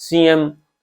CM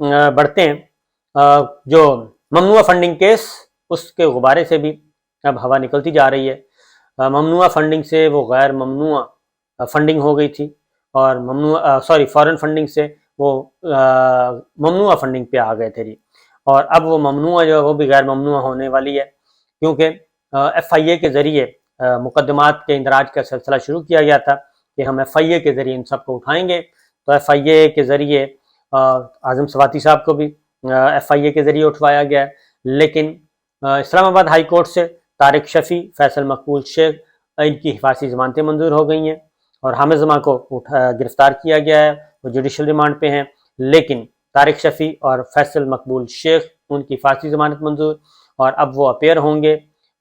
بڑھتے ہیں، جو ممنوعہ فنڈنگ کیس، اس کے غبارے سے بھی اب ہوا نکلتی جا رہی ہے۔ ممنوعہ فنڈنگ سے وہ غیر ممنوع فنڈنگ ہو گئی تھی، اور فارن فنڈنگ سے وہ ممنوع فنڈنگ پہ آ گئے تھے جی، اور اب وہ ممنوع جو ہے وہ بھی غیر ممنوع ہونے والی ہے، کیونکہ ایف آئی اے کے ذریعے مقدمات کے اندراج کا سلسلہ شروع کیا گیا تھا کہ ہم ایف آئی اے کے ذریعے ان سب کو اٹھائیں گے۔ تو ایف آئی اے کے ذریعے اعظم سواتی صاحب کو بھی ایف آئی اے کے ذریعے اٹھوایا گیا ہے، لیکن اسلام آباد ہائی کورٹ سے طارق شفیع، فیصل مقبول شیخ، ان کی حفاظتی ضمانتیں منظور ہو گئی ہیں، اور حامد زماں کو گرفتار کیا گیا ہے، وہ جوڈیشل ریمانڈ پہ ہیں، لیکن طارق شفیع اور فیصل مقبول شیخ، ان کی حفاظتی ضمانت منظور، اور اب وہ اپیئر ہوں گے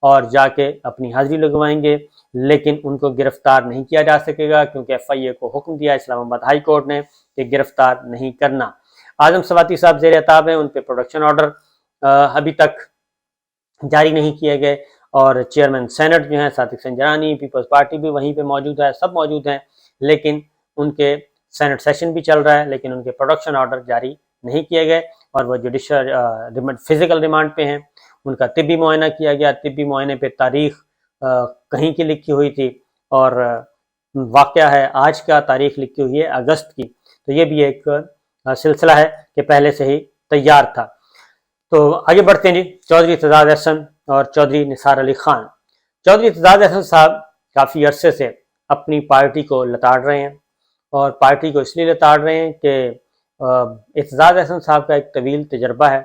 اور جا کے اپنی حاضری لگوائیں گے، لیکن ان کو گرفتار نہیں کیا جا سکے گا، کیونکہ ایف آئی اے کو حکم دیا اسلام آباد ہائی کورٹ نے کہ گرفتار نہیں کرنا۔ اعظم سواتی صاحب زیر عتاب ہیں، ان پہ پروڈکشن آرڈر ابھی تک جاری نہیں کیے گئے، اور چیئرمین سینٹ جو ہیں صادق سنجرانی، پیپلز پارٹی بھی وہیں پہ موجود ہے، سب موجود ہیں، لیکن ان کے سینٹ سیشن بھی چل رہا ہے، لیکن ان کے پروڈکشن آرڈر جاری نہیں کیے گئے، اور وہ جوڈیشل فزیکل ریمانڈ پہ ہیں۔ ان کا طبی معائنہ کیا گیا، طبی معائنے پہ تاریخ کہیں کی لکھی ہوئی تھی، اور واقعہ ہے آج کا، تاریخ لکھی ہوئی ہے اگست کی، تو یہ بھی ایک سلسلہ ہے کہ پہلے سے ہی تیار تھا۔ تو آگے بڑھتے ہیں جی، چودھری اعتزاز احسن اور چودھری نثار علی خان۔ چودھری اعتزاز احسن صاحب کافی عرصے سے اپنی پارٹی کو لتاڑ رہے ہیں، اور پارٹی کو اس لیے لتاڑ رہے ہیں کہ اعتزاز احسن صاحب کا ایک طویل تجربہ ہے،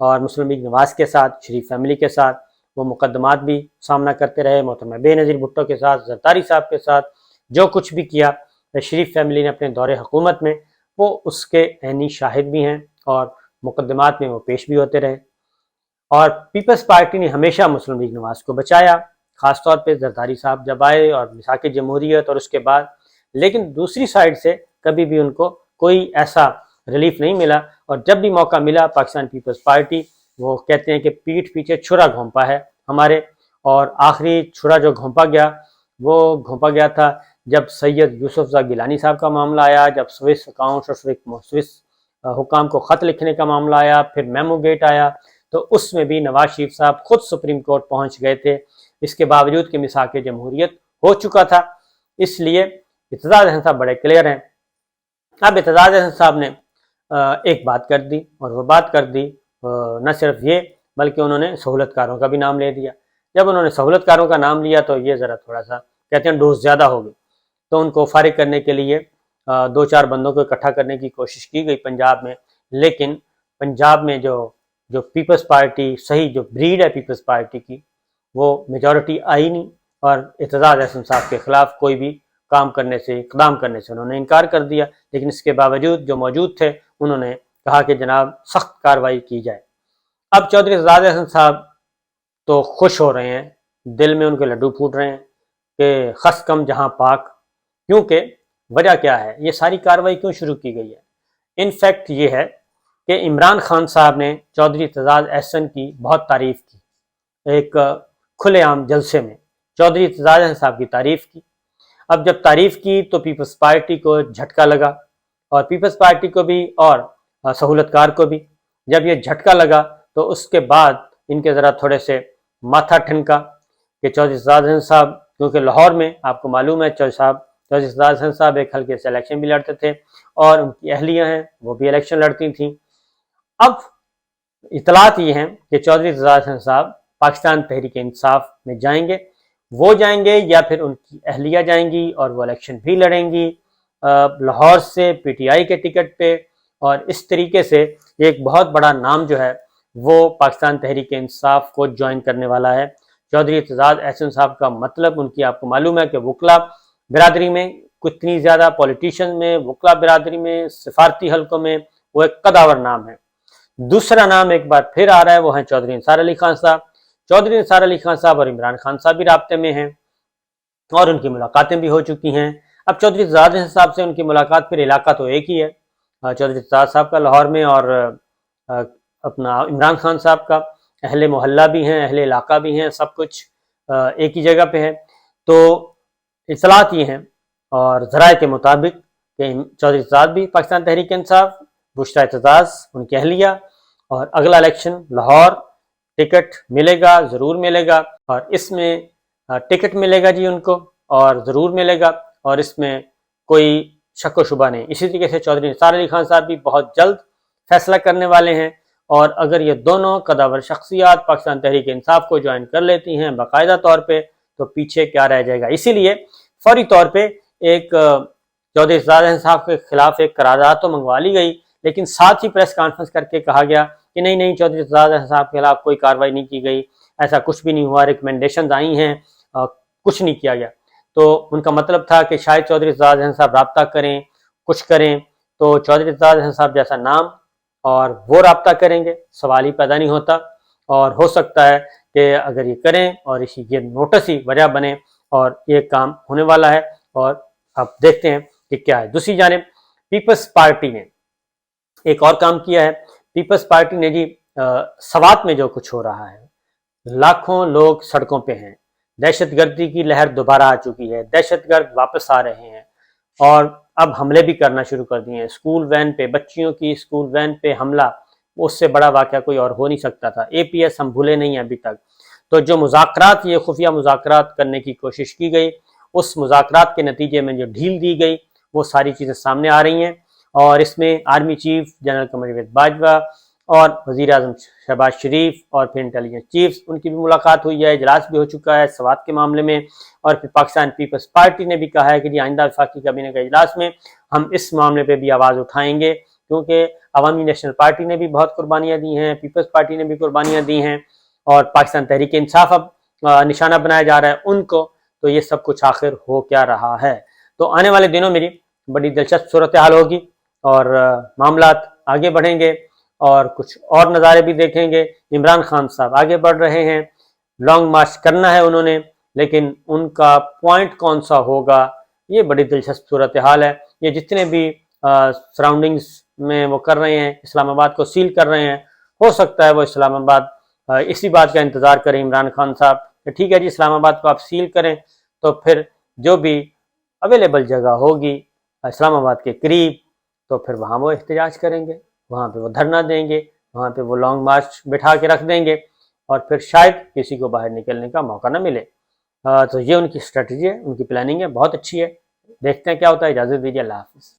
اور مسلم لیگ نواز کے ساتھ، شریف فیملی کے ساتھ وہ مقدمات بھی سامنا کرتے رہے، محترمہ بے نظیر بھٹو کے ساتھ، زرداری صاحب کے ساتھ، جو کچھ بھی کیا شریف فیملی نے اپنے دور حکومت میں، وہ اس کے عینی شاہد بھی ہیں، اور مقدمات میں وہ پیش بھی ہوتے رہے، اور پیپلز پارٹی نے ہمیشہ مسلم لیگ نواز کو بچایا، خاص طور پہ زرداری صاحب جب آئے اور مساق جمہوریت اور اس کے بعد، لیکن دوسری سائڈ سے کبھی بھی ان کو کوئی ایسا ریلیف نہیں ملا، اور جب بھی موقع ملا پاکستان پیپلز پارٹی، وہ کہتے ہیں کہ پیٹھ پیچھے چھرا گھونپا ہے ہمارے، اور آخری چھرا جو گھونپا گیا وہ گھونپا گیا تھا جب سید یوسف زاں گیلانی صاحب کا معاملہ آیا، جب سوئس اکاؤنٹس اور سوئس حکام کو خط لکھنے کا معاملہ آیا، پھر میمو گیٹ آیا، تو اس میں بھی نواز شریف صاحب خود سپریم کورٹ پہنچ گئے تھے، اس کے باوجود کہ مساق جمہوریت ہو چکا تھا۔ اس لیے اعتزاز احسن صاحب بڑے کلیئر ہیں۔ اب اعتزاز احسن صاحب نے ایک بات کر دی، اور وہ بات کر دی نہ صرف یہ، بلکہ انہوں نے سہولت کاروں کا بھی نام لے دیا۔ جب انہوں نے سہولت کاروں کا نام لیا تو یہ ذرا تھوڑا سا کہتے ہیں ڈوز زیادہ ہو گئی، تو ان کو فارغ کرنے کے لیے دو چار بندوں کو اکٹھا کرنے کی کوشش کی گئی پنجاب میں، لیکن پنجاب میں جو پیپلز پارٹی، صحیح جو بریڈ ہے پیپلز پارٹی کی، وہ میجورٹی آئی نہیں، اور اعتزاز احسن صاحب کے خلاف کوئی بھی کام کرنے سے، اقدام کرنے سے انہوں نے انکار کر دیا، لیکن اس کے باوجود جو موجود تھے انہوں نے کہا کہ جناب سخت کارروائی کی جائے۔ اب چودھری اعتزاز احسن صاحب تو خوش ہو رہے ہیں، دل میں ان کے لڈو پھوٹ رہے ہیں کہ خس کم جہاں پاک، کیونکہ وجہ کیا ہے، یہ ساری کارروائی کیوں شروع کی گئی ہے؟ ان فیکٹ یہ ہے کہ عمران خان صاحب نے چودھری اعتزاز احسن کی بہت تعریف کی، ایک کھلے عام جلسے میں چودھری اعتزاز احسن صاحب کی تعریف کی۔ اب جب تعریف کی تو پیپلز پارٹی کو جھٹکا لگا، اور پیپلز پارٹی کو بھی اور سہولت کار کو بھی، جب یہ جھٹکا لگا تو اس کے بعد ان کے ذرا تھوڑے سے ماتھا ٹھنکا کہ چودھری اعتزاز احسن صاحب، کیونکہ لاہور میں آپ کو معلوم ہے چودھری اعتزاز احسن صاحب ایک حلقے سے الیکشن بھی لڑتے تھے، اور ان کی اہلیہ ہیں وہ بھی الیکشن لڑتی تھیں۔ اب اطلاعات یہ ہیں کہ چودھری اعتزاز احسن صاحب پاکستان تحریک انصاف میں جائیں گے، وہ جائیں گے یا پھر ان کی اہلیہ جائیں گی، اور وہ الیکشن بھی لڑیں گی لاہور سے پی ٹی آئی کے ٹکٹ پہ، اور اس طریقے سے ایک بہت بڑا نام جو ہے وہ پاکستان تحریک انصاف کو جوائن کرنے والا ہے۔ چودھری اعتزاز احسن صاحب کا مطلب، ان کی آپ کو معلوم ہے کہ وکلا برادری میں کتنی زیادہ، پولیٹیشن میں، وکلا برادری میں، سفارتی حلقوں میں وہ ایک قداور نام ہے۔ دوسرا نام ایک بار پھر آ رہا ہے، وہ ہیں چودھری نثار علی خان صاحب۔ چودھری نثار علی خان صاحب اور عمران خان صاحب بھی رابطے میں ہیں، اور ان کی ملاقاتیں بھی ہو چکی ہیں۔ اب چودھری اعتزاز احسن صاحب سے ان کی ملاقات، پھر علاقہ تو ایک ہی ہے چودھری اعتزاز صاحب کا لاہور میں، اور اپنا عمران خان صاحب کا اہل محلہ بھی ہیں، اہل علاقہ بھی ہیں، سب کچھ ایک ہی جگہ پہ ہے۔ تو اطلاعات یہ ہیں اور ذرائع کے مطابق کہ چودھری اعتزاز بھی پاکستان تحریک انصاف پوچھتا اعتزاز ان کی اہلیہ، اور اگلا الیکشن لاہور، ٹکٹ ملے گا، ضرور ملے گا، اور اس میں ٹکٹ ملے گا جی ان کو، اور ضرور ملے گا، اور اس میں کوئی شک و شبہ نہیں۔ اسی طریقے سے چودھری نثار علی خان صاحب بھی بہت جلد فیصلہ کرنے والے ہیں، اور اگر یہ دونوں قداور شخصیات پاکستان تحریک انصاف کو جوائن کر لیتی ہیں باقاعدہ طور پہ، تو پیچھے کیا رہ جائے گا۔ اسی لیے فوری طور پہ ایک چودھری اعتزاز احمد صاحب کے خلاف ایک قرارداد تو منگوا لی گئی، لیکن ساتھ ہی پریس کانفرنس کر کے کہا گیا کہ نہیں چودھری اعتزاز احمد صاحب کے خلاف کوئی کارروائی نہیں کی گئی، ایسا کچھ بھی نہیں ہوا، ریکمنڈیشنز آئی ہیں، کچھ نہیں کیا گیا۔ تو ان کا مطلب تھا کہ شاید چودھری اعتزاز احمد صاحب رابطہ کریں، کچھ کریں، تو چودھری اعتزاز احمد صاحب جیسا نام اور وہ رابطہ کریں گے، سوال ہی پیدا نہیں ہوتا، اور ہو سکتا ہے کہ اگر یہ کریں اور یہ نوٹس ہی وجہ بنے اور یہ کام ہونے والا ہے، اور اب دیکھتے ہیں کہ کیا ہے۔ دوسری جانب پیپلز پارٹی نے ایک اور کام کیا ہے۔ پیپلز پارٹی نے جی سوات میں جو کچھ ہو رہا ہے، لاکھوں لوگ سڑکوں پہ ہیں، دہشت گردی کی لہر دوبارہ آ چکی ہے، دہشت گرد واپس آ رہے ہیں اور اب حملے بھی کرنا شروع کر دیے ہیں۔ اسکول وین پہ، بچیوں کی اسکول وین پہ حملہ، اس سے بڑا واقعہ کوئی اور ہو نہیں سکتا تھا۔ اے پی ایس ہم بھولے نہیں ہیں ابھی تک۔ تو جو مذاکرات، یہ خفیہ مذاکرات کرنے کی کوشش کی گئی، اس مذاکرات کے نتیجے میں جو ڈھیل دی گئی، وہ ساری چیزیں سامنے آ رہی ہیں، اور اس میں army chief general Qamar Javed Bajwa اور وزیر اعظم شہباز شریف اور پھر انٹیلیجنس چیفز، ان کی بھی ملاقات ہوئی ہے، اجلاس بھی ہو چکا ہے سوات کے معاملے میں، اور پھر پاکستان پیپلز پارٹی نے بھی کہا ہے کہ جی آئندہ وفاقی کابینہ کے اجلاس میں ہم اس معاملے پہ بھی آواز اٹھائیں گے، کیونکہ عوامی نیشنل پارٹی نے بھی بہت قربانیاں دی ہیں، پیپلز پارٹی نے بھی قربانیاں دی ہیں، اور پاکستان تحریک انصاف اب نشانہ بنایا جا رہا ہے ان کو، تو یہ سب کچھ آخر ہو کیا رہا ہے۔ تو آنے والے دنوں میں بڑی دلچسپ صورتحال ہوگی، اور معاملات آگے بڑھیں گے، اور کچھ اور نظارے بھی دیکھیں گے۔ عمران خان صاحب آگے بڑھ رہے ہیں، لانگ مارچ کرنا ہے انہوں نے، لیکن ان کا پوائنٹ کون سا ہوگا، یہ بڑی دلچسپ صورتحال ہے۔ یہ جتنے بھی سراؤنڈنگز میں وہ کر رہے ہیں، اسلام آباد کو سیل کر رہے ہیں، ہو سکتا ہے وہ اسلام آباد اسی بات کا انتظار کریں عمران خان صاحب کہ ٹھیک ہے جی اسلام آباد کو آپ سیل کریں، تو پھر جو بھی اویلیبل جگہ ہوگی اسلام آباد کے قریب، تو پھر وہاں وہ احتجاج کریں گے، وہاں پہ وہ دھرنا دیں گے، وہاں پہ وہ لانگ مارچ بٹھا کے رکھ دیں گے، اور پھر شاید کسی کو باہر نکلنے کا موقع نہ ملے۔ تو یہ ان کی اسٹریٹجی ہے، ان کی پلاننگ ہے، بہت اچھی ہے۔ دیکھتے ہیں کیا ہوتا ہے۔ اجازت دیجیے، اللہ حافظ۔